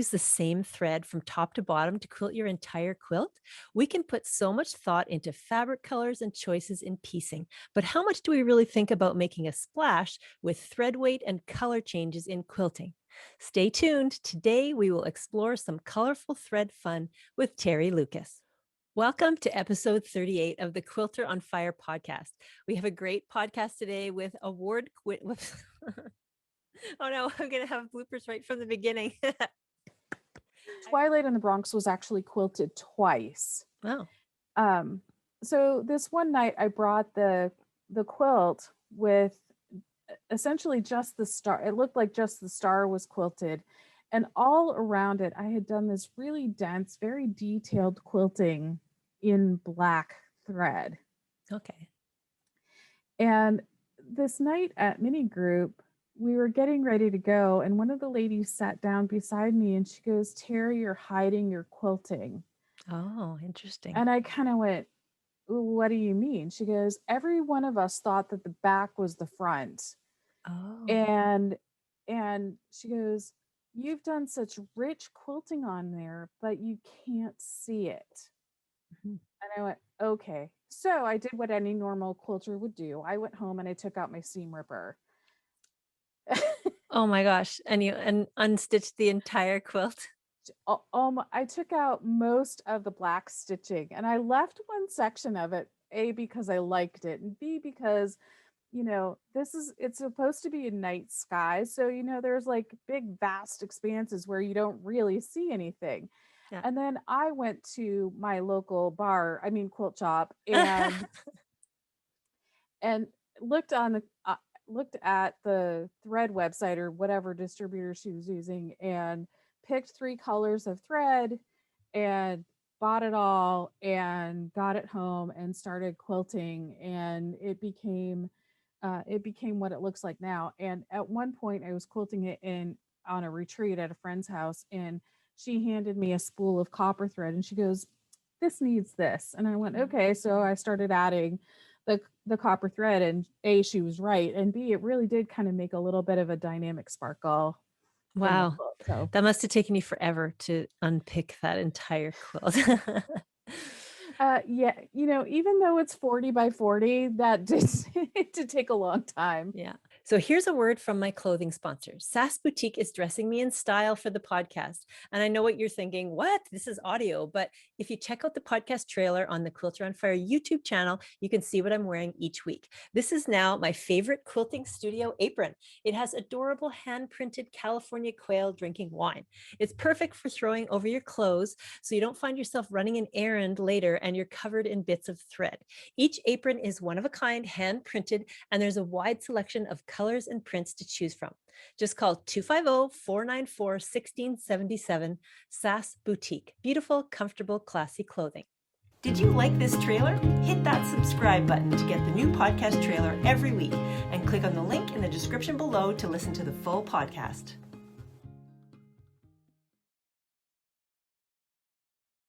use the same thread from top to bottom to quilt your entire quilt? We can put so much thought into fabric colors and choices in piecing, but how much do we really think about making a splash with thread weight and color changes in quilting? Stay tuned. Today, we will explore some colorful thread fun with Teri Lucas. Welcome to episode 38 of the Quilter on Fire podcast. We have a great podcast today with Oh no, I'm going to have bloopers right from the beginning. Twilight in the Bronx was actually quilted twice. Wow. So this one night I brought the quilt with essentially just the star. It looked like just the star was quilted. And all around it, I had done this really dense, very detailed quilting in black thread. Okay. And this night at mini group, we were getting ready to go, and one of the ladies sat down beside me and she goes, "Teri, you're hiding your quilting." Oh, interesting. And I kind of went, "What do you mean?" She goes, "Every one of us thought that the back was the front." Oh. And she goes, "You've done such rich quilting on there, but you can't see it." Mhm. And I went, "Okay." So I did what any normal quilter would do. I went home and I took out my seam ripper. Oh my gosh. And you unstitched the entire quilt? I took out most of the black stitching and I left one section of it, A, because I liked it, and B, because, it's supposed to be a night sky. So, there's like big, vast expanses where you don't really see anything. Yeah. And then I went to my local quilt shop, and looked at the thread website or whatever distributor she was using and picked 3 colors of thread and bought it all and got it home and started quilting, and it became what it looks like now. And at one point I was quilting it on a retreat at a friend's house, and she handed me a spool of copper thread and she goes, "This needs this." And I went, "Okay." So I started adding the copper thread, and A, she was right, and B, it really did kind of make a little bit of a dynamic sparkle in the Wow. quilt. So That must have taken you forever to unpick that entire quilt. yeah, even though it's 40 by 40, that did it did take a long time. Yeah. So here's a word from my clothing sponsor. Sass Boutique is dressing me in style for the podcast. And I know what you're thinking. What? This is audio. But if you check out the podcast trailer on the Quilter on Fire YouTube channel, you can see what I'm wearing each week. This is now my favorite quilting studio apron. It has adorable hand-printed California quail drinking wine. It's perfect for throwing over your clothes so you don't find yourself running an errand later and you're covered in bits of thread. Each apron is one of a kind, hand-printed, and there's a wide selection of colors and prints to choose from. Just call 250-494-1677, Sass Boutique. Beautiful, comfortable, classy clothing. Did you like this trailer? Hit that subscribe button to get the new podcast trailer every week, and click on the link in the description below to listen to the full podcast.